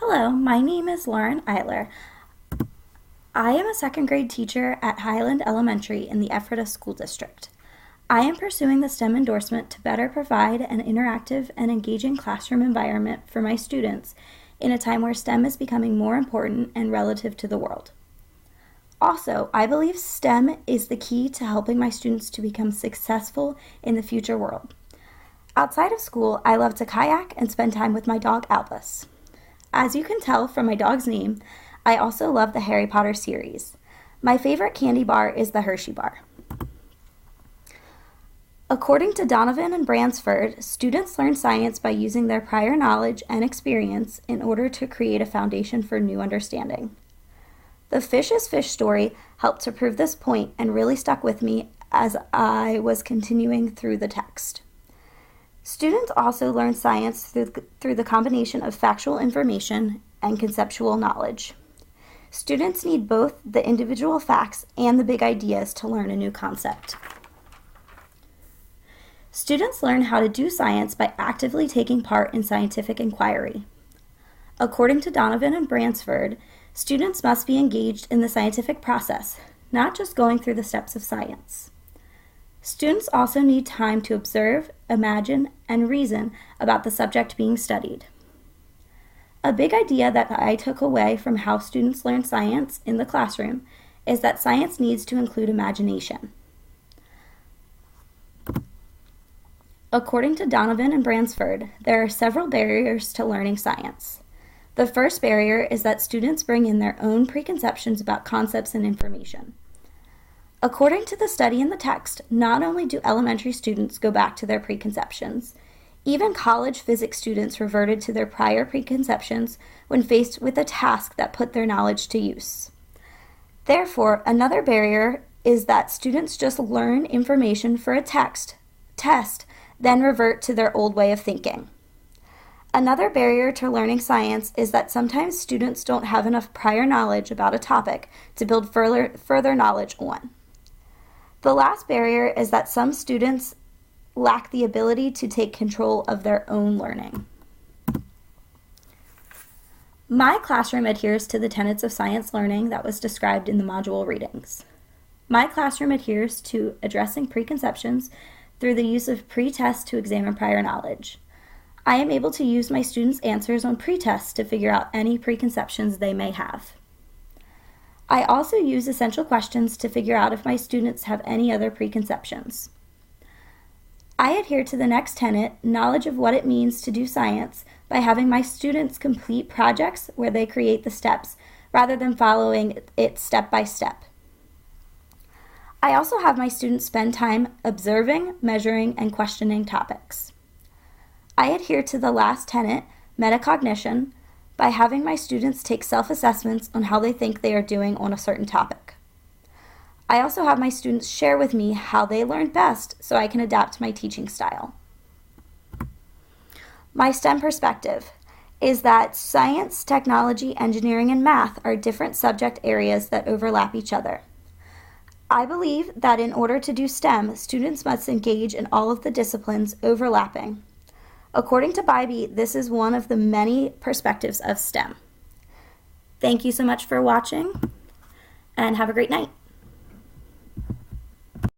Hello, my name is Lauren Eiler. I am a second grade teacher at Highland Elementary in the Ephrata School District. I am pursuing the STEM endorsement to better provide an interactive and engaging classroom environment for my students in a time where STEM is becoming more important and relative to the world. Also, I believe STEM is the key to helping my students to become successful in the future world. Outside of school, I love to kayak and spend time with my dog Albus. As you can tell from my dog's name, I also love the Harry Potter series. My favorite candy bar is the Hershey bar. According to Donovan and Bransford, students learn science by using their prior knowledge and experience in order to create a foundation for new understanding. The Fish is Fish story helped to prove this point and really stuck with me as I was continuing through the text. Students also learn science through the combination of factual information and conceptual knowledge. Students need both the individual facts and the big ideas to learn a new concept. Students learn how to do science by actively taking part in scientific inquiry. According to Donovan and Bransford, students must be engaged in the scientific process, not just going through the steps of science. Students also need time to observe, imagine, and reason about the subject being studied. A big idea that I took away from how students learn science in the classroom is that science needs to include imagination. According to Donovan and Bransford, there are several barriers to learning science. The first barrier is that students bring in their own preconceptions about concepts and information. According to the study in the text, not only do elementary students go back to their preconceptions, even college physics students reverted to their prior preconceptions when faced with a task that put their knowledge to use. Therefore, another barrier is that students just learn information for a test, then revert to their old way of thinking. Another barrier to learning science is that sometimes students don't have enough prior knowledge about a topic to build further knowledge on. The last barrier is that some students lack the ability to take control of their own learning. My classroom adheres to the tenets of science learning that was described in the module readings. My classroom adheres to addressing preconceptions through the use of pre-tests to examine prior knowledge. I am able to use my students' answers on pre-tests to figure out any preconceptions they may have. I also use essential questions to figure out if my students have any other preconceptions. I adhere to the next tenet, knowledge of what it means to do science, by having my students complete projects where they create the steps rather than following it step by step. I also have my students spend time observing, measuring, and questioning topics. I adhere to the last tenet, metacognition, by having my students take self-assessments on how they think they are doing on a certain topic. I also have my students share with me how they learned best so I can adapt my teaching style. My STEM perspective is that science, technology, engineering, and math are different subject areas that overlap each other. I believe that in order to do STEM, students must engage in all of the disciplines overlapping. According to Bybee, this is one of the many perspectives of STEM. Thank you so much for watching, and have a great night.